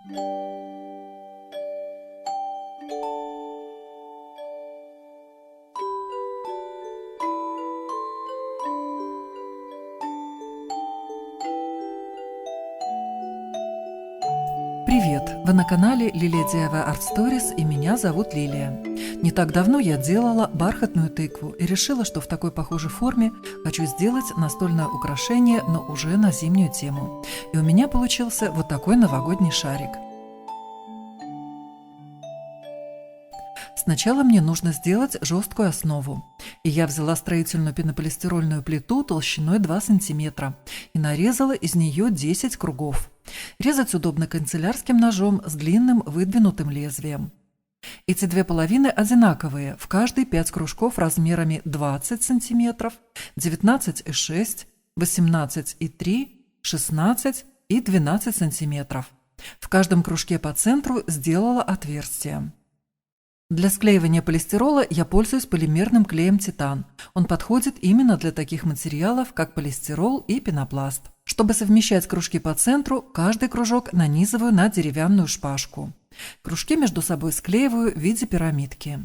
Привет! Вы на канале Лилия DIY Art Stories, и меня зовут Лилия. Не так давно я делала бархатную тыкву и решила, что в такой похожей форме хочу сделать настольное украшение, но уже на зимнюю тему. И у меня получился вот такой новогодний шарик. Сначала мне нужно сделать жесткую основу. И я взяла строительную пенополистирольную плиту толщиной 2 см и нарезала из нее 10 кругов. Резать удобно канцелярским ножом с длинным выдвинутым лезвием. Эти две половины одинаковые, в каждой 5 кружков размерами 20 см, 19,6, 18,3, 16 и 12 см. В каждом кружке по центру сделала отверстие. Для склеивания полистирола я пользуюсь полимерным клеем «Титан». Он подходит именно для таких материалов, как полистирол и пенопласт. Чтобы совмещать кружки по центру, каждый кружок нанизываю на деревянную шпажку. Кружки между собой склеиваю в виде пирамидки.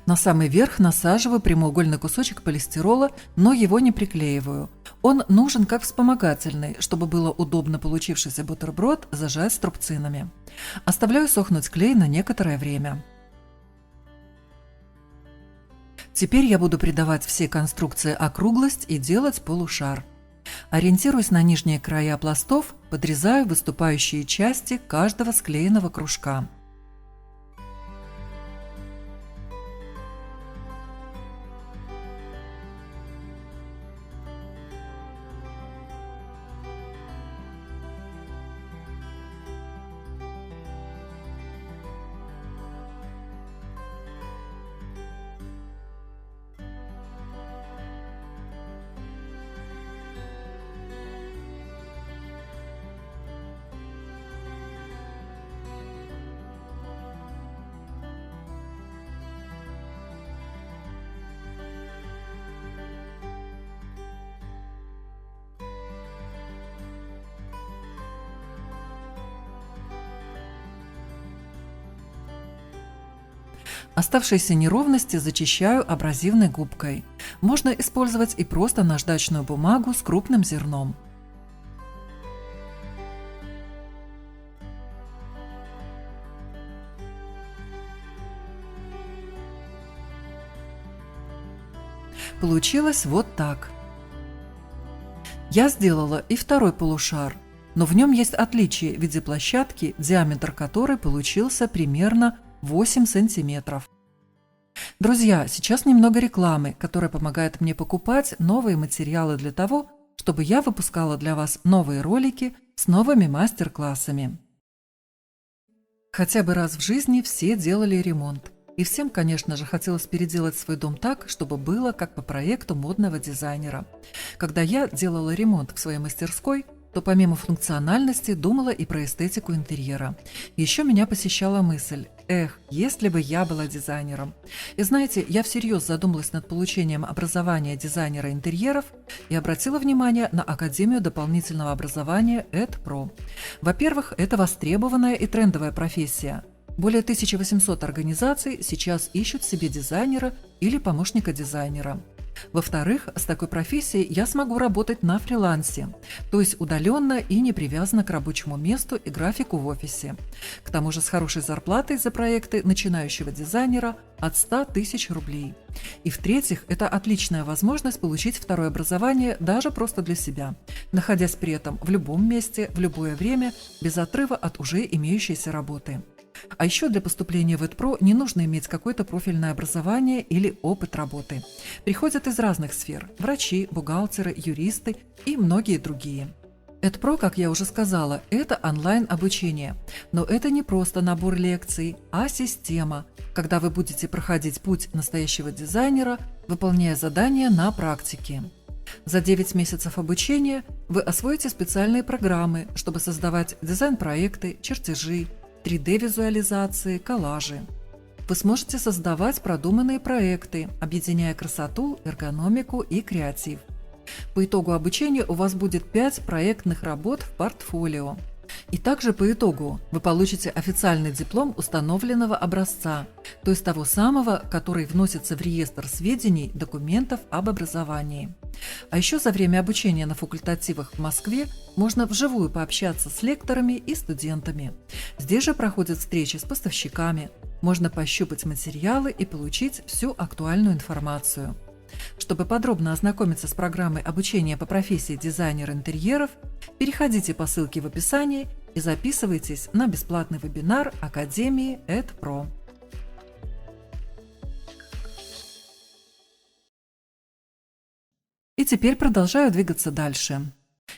На самый верх насаживаю прямоугольный кусочек полистирола, но его не приклеиваю. Он нужен как вспомогательный, чтобы было удобно получившийся бутерброд зажать струбцинами. Оставляю сохнуть клей на некоторое время. Теперь я буду придавать всей конструкции округлость и делать полушар. Ориентируясь на нижние края пластов, подрезаю выступающие части каждого склеенного кружка. Оставшиеся неровности зачищаю абразивной губкой. Можно использовать и просто наждачную бумагу с крупным зерном. Получилось вот так. Я сделала и второй полушар, но в нем есть отличие в виде площадки, диаметр которой получился примерно 8 сантиметров. Друзья, сейчас немного рекламы, которая помогает мне покупать новые материалы для того, чтобы я выпускала для вас новые ролики с новыми мастер-классами. Хотя бы раз в жизни все делали ремонт. И всем, конечно же, хотелось переделать свой дом так, чтобы было как по проекту модного дизайнера. Когда я делала ремонт в своей мастерской, то помимо функциональности думала и про эстетику интерьера. Еще меня посещала мысль: если бы я была дизайнером. И знаете, я всерьез задумалась над получением образования дизайнера интерьеров и обратила внимание на Академию дополнительного образования EdPro. Во-первых, это востребованная и трендовая профессия. Более 1800 организаций сейчас ищут себе дизайнера или помощника дизайнера. Во-вторых, с такой профессией я смогу работать на фрилансе, то есть удаленно и не привязана к рабочему месту и графику в офисе. К тому же с хорошей зарплатой за проекты начинающего дизайнера от 100 тысяч рублей. И в-третьих, это отличная возможность получить второе образование даже просто для себя, находясь при этом в любом месте, в любое время, без отрыва от уже имеющейся работы. А еще для поступления в EdPro не нужно иметь какое-то профильное образование или опыт работы. Приходят из разных сфер – врачи, бухгалтеры, юристы и многие другие. EdPro, как я уже сказала, это онлайн-обучение. Но это не просто набор лекций, а система, когда вы будете проходить путь настоящего дизайнера, выполняя задания на практике. За 9 месяцев обучения вы освоите специальные программы, чтобы создавать дизайн-проекты, чертежи, 3D-визуализации, коллажи. Вы сможете создавать продуманные проекты, объединяя красоту, эргономику и креатив. По итогу обучения у вас будет 5 проектных работ в портфолио. И также по итогу вы получите официальный диплом установленного образца, то есть того самого, который вносится в реестр сведений документов об образовании. А еще за время обучения на факультативах в Москве можно вживую пообщаться с лекторами и студентами. Здесь же проходят встречи с поставщиками, можно пощупать материалы и получить всю актуальную информацию. Чтобы подробно ознакомиться с программой обучения по профессии дизайнер интерьеров, переходите по ссылке в описании и записывайтесь на бесплатный вебинар Академии EdPro. И теперь продолжаю двигаться дальше.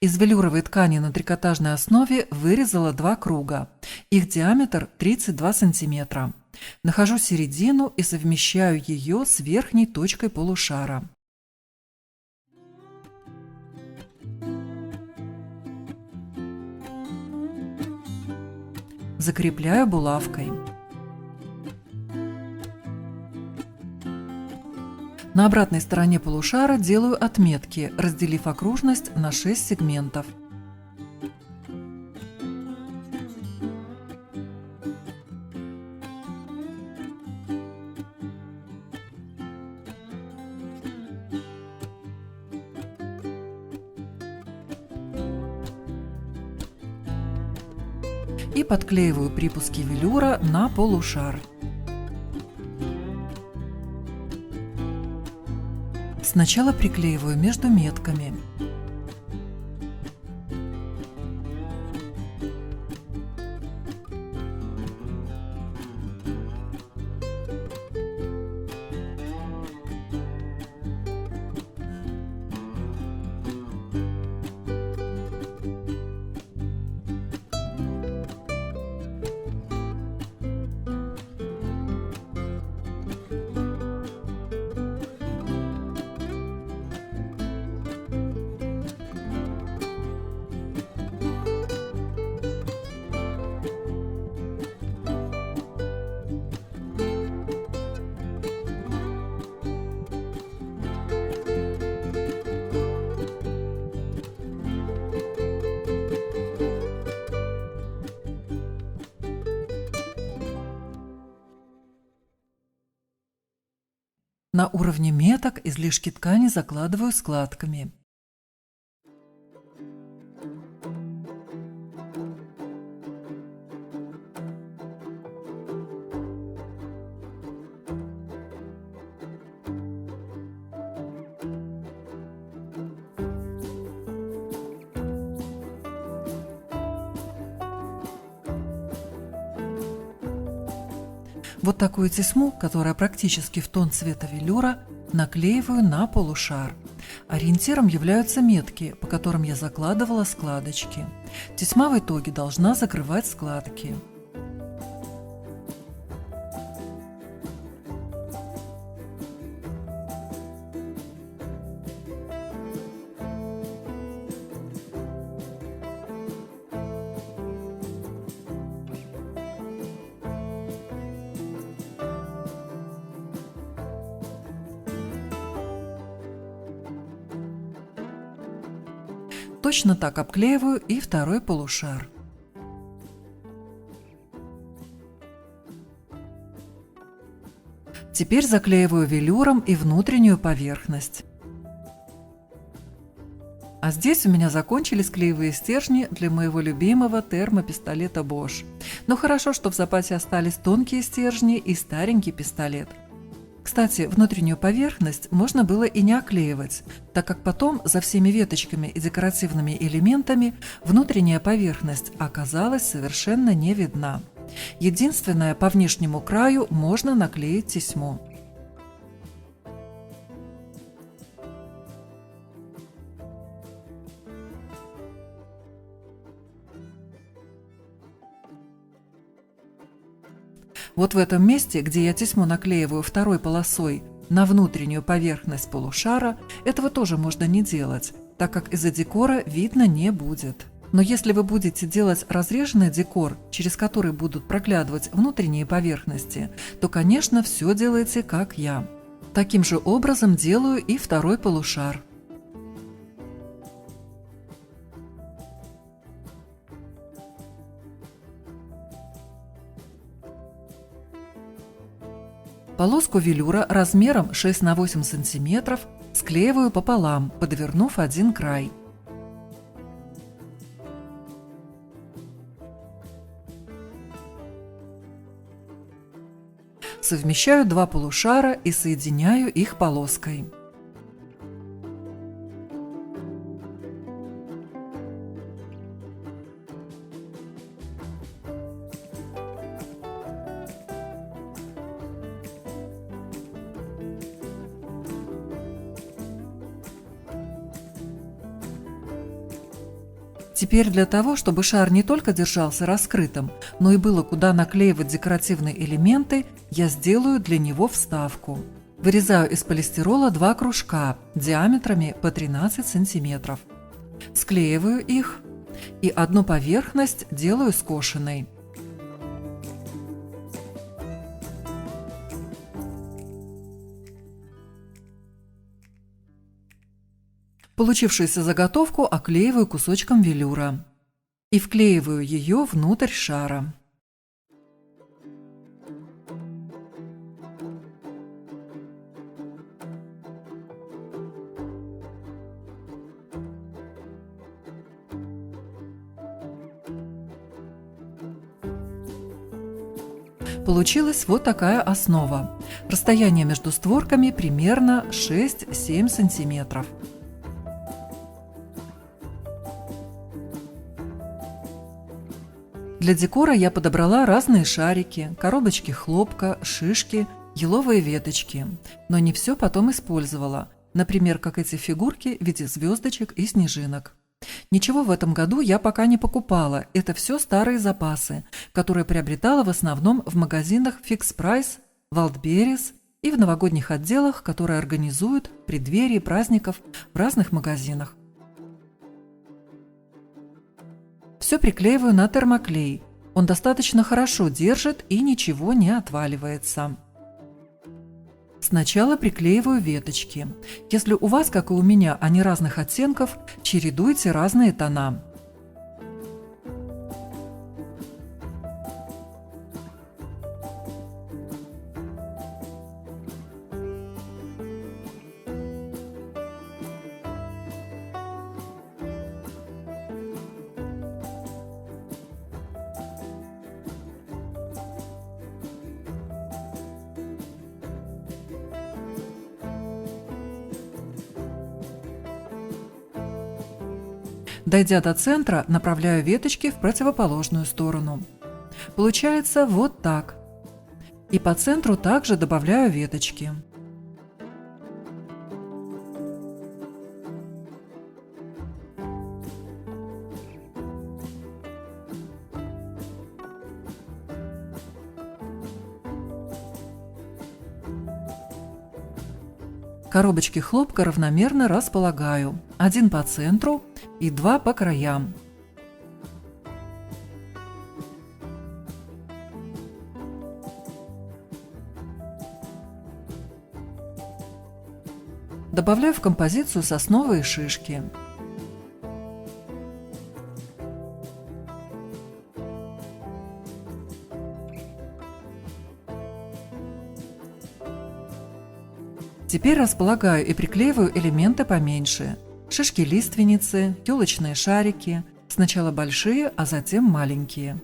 Из велюровой ткани на трикотажной основе вырезала 2 круга. Их диаметр 32 см. Нахожу середину и совмещаю ее с верхней точкой полушара. Закрепляю булавкой. На обратной стороне полушара делаю отметки, разделив окружность на 6 сегментов. И подклеиваю припуски велюра на полушар. Сначала приклеиваю между метками. На уровне меток излишки ткани закладываю складками. Вот такую тесьму, которая практически в тон цвета велюра, наклеиваю на полушар. Ориентиром являются метки, по которым я закладывала складочки. Тесьма в итоге должна закрывать складки. Точно так обклеиваю и второй полушар. Теперь заклеиваю велюром и внутреннюю поверхность. А здесь у меня закончились клеевые стержни для моего любимого термопистолета Bosch. Но хорошо, что в запасе остались тонкие стержни и старенький пистолет. Кстати, внутреннюю поверхность можно было и не оклеивать, так как потом за всеми веточками и декоративными элементами внутренняя поверхность оказалась совершенно не видна. Единственное, по внешнему краю можно наклеить тесьму. Вот в этом месте, где я тесьму наклеиваю второй полосой на внутреннюю поверхность полушара, этого тоже можно не делать, так как из-за декора видно не будет. Но если вы будете делать разреженный декор, через который будут проглядывать внутренние поверхности, то, конечно, все делайте как я. Таким же образом делаю и второй полушар. Полоску велюра размером 6 на 8 см склеиваю пополам, подвернув один край. Совмещаю два полушара и соединяю их полоской. Теперь для того, чтобы шар не только держался раскрытым, но и было куда наклеивать декоративные элементы, я сделаю для него вставку. Вырезаю из полистирола два кружка диаметрами по 13 см. Склеиваю их и одну поверхность делаю скошенной. Получившуюся заготовку оклеиваю кусочком велюра и вклеиваю ее внутрь шара. Получилась вот такая основа. Расстояние между створками примерно 6-7 см. Для декора я подобрала разные шарики, коробочки хлопка, шишки, еловые веточки. Но не все потом использовала. Например, как эти фигурки в виде звездочек и снежинок. Ничего в этом году я пока не покупала. Это все старые запасы, которые приобретала в основном в магазинах Fix Price, Wildberries и в новогодних отделах, которые организуют в преддверии праздников в разных магазинах. Все приклеиваю на термоклей. Он достаточно хорошо держит и ничего не отваливается. Сначала приклеиваю веточки. Если у вас, как и у меня, они разных оттенков, чередуйте разные тона. Дойдя до центра, направляю веточки в противоположную сторону. Получается вот так. И по центру также добавляю веточки. Коробочки хлопка равномерно располагаю. Один по центру и два по краям. Добавляю в композицию сосновые шишки. Теперь располагаю и приклеиваю элементы поменьше. Шишки лиственницы, елочные шарики, сначала большие, а затем маленькие.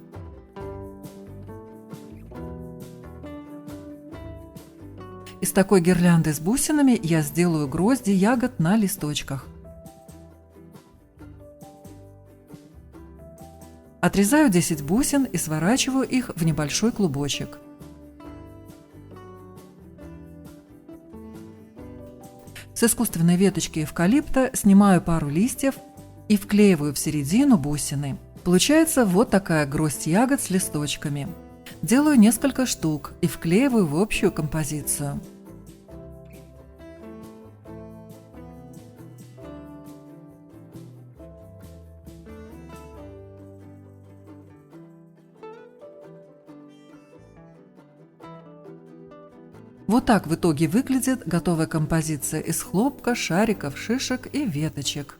Из такой гирлянды с бусинами я сделаю грозди ягод на листочках. Отрезаю 10 бусин и сворачиваю их в небольшой клубочек. С искусственной веточки эвкалипта снимаю пару листьев и вклеиваю в середину бусины. Получается вот такая гроздь ягод с листочками. Делаю несколько штук и вклеиваю в общую композицию. Вот так в итоге выглядит готовая композиция из хлопка, шариков, шишек и веточек.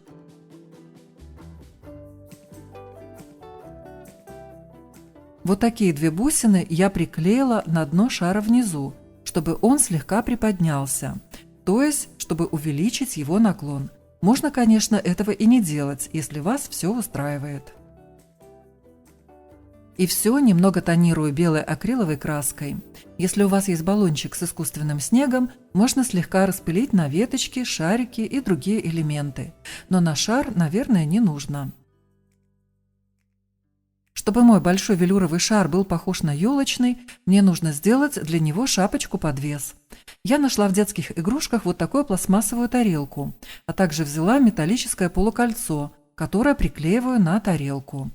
Вот такие две бусины я приклеила на дно шара внизу, чтобы он слегка приподнялся, то есть, чтобы увеличить его наклон. Можно, конечно, этого и не делать, если вас все устраивает. И все немного тонирую белой акриловой краской. Если у вас есть баллончик с искусственным снегом, можно слегка распылить на веточки, шарики и другие элементы. Но на шар, наверное, не нужно. Чтобы мой большой велюровый шар был похож на елочный, мне нужно сделать для него шапочку-подвес. Я нашла в детских игрушках вот такую пластмассовую тарелку, а также взяла металлическое полукольцо, которое приклеиваю на тарелку.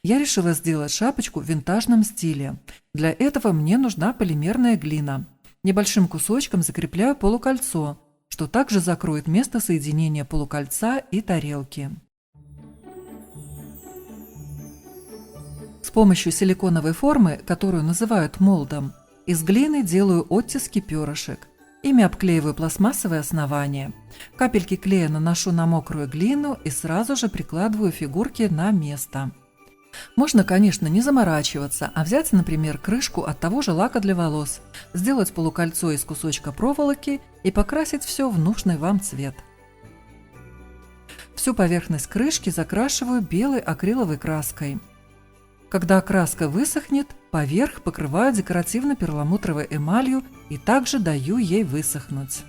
Я решила сделать шапочку в винтажном стиле. Для этого мне нужна полимерная глина. Небольшим кусочком закрепляю полукольцо, что также закроет место соединения полукольца и тарелки. С помощью силиконовой формы, которую называют молдом, из глины делаю оттиски перышек. Ими обклеиваю пластмассовое основание. Капельки клея наношу на мокрую глину и сразу же прикладываю фигурки на место. Можно, конечно, не заморачиваться, а взять, например, крышку от того же лака для волос, сделать полукольцо из кусочка проволоки и покрасить все в нужный вам цвет. Всю поверхность крышки закрашиваю белой акриловой краской. Когда краска высохнет, поверх покрываю декоративно-перламутровой эмалью и также даю ей высохнуть.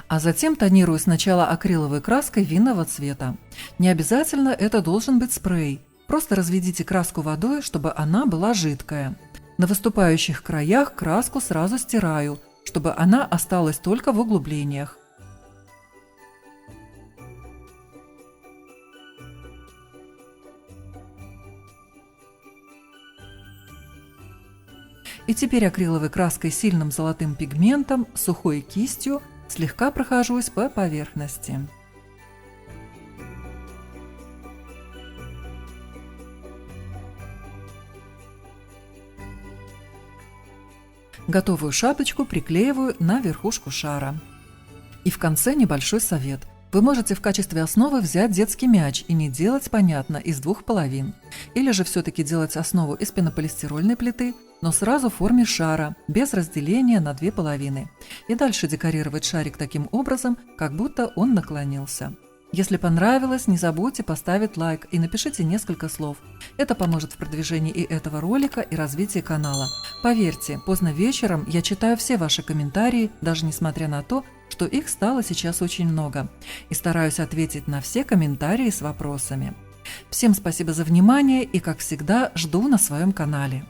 А затем тонирую сначала акриловой краской винного цвета. Не обязательно это должен быть спрей. Просто разведите краску водой, чтобы она была жидкая. На выступающих краях краску сразу стираю, чтобы она осталась только в углублениях. И теперь акриловой краской с сильным золотым пигментом, сухой кистью слегка прохожусь по поверхности. Готовую шапочку приклеиваю на верхушку шара. И в конце небольшой совет. Вы можете в качестве основы взять детский мяч и не делать, понятно, из двух половин. Или же все-таки делать основу из пенополистирольной плиты, но сразу в форме шара, без разделения на две половины. И дальше декорировать шарик таким образом, как будто он наклонился. Если понравилось, не забудьте поставить лайк и напишите несколько слов. Это поможет в продвижении и этого ролика, и развитии канала. Поверьте, поздно вечером я читаю все ваши комментарии, даже несмотря на то, что их стало сейчас очень много. И стараюсь ответить на все комментарии с вопросами. Всем спасибо за внимание и, как всегда, жду на своем канале.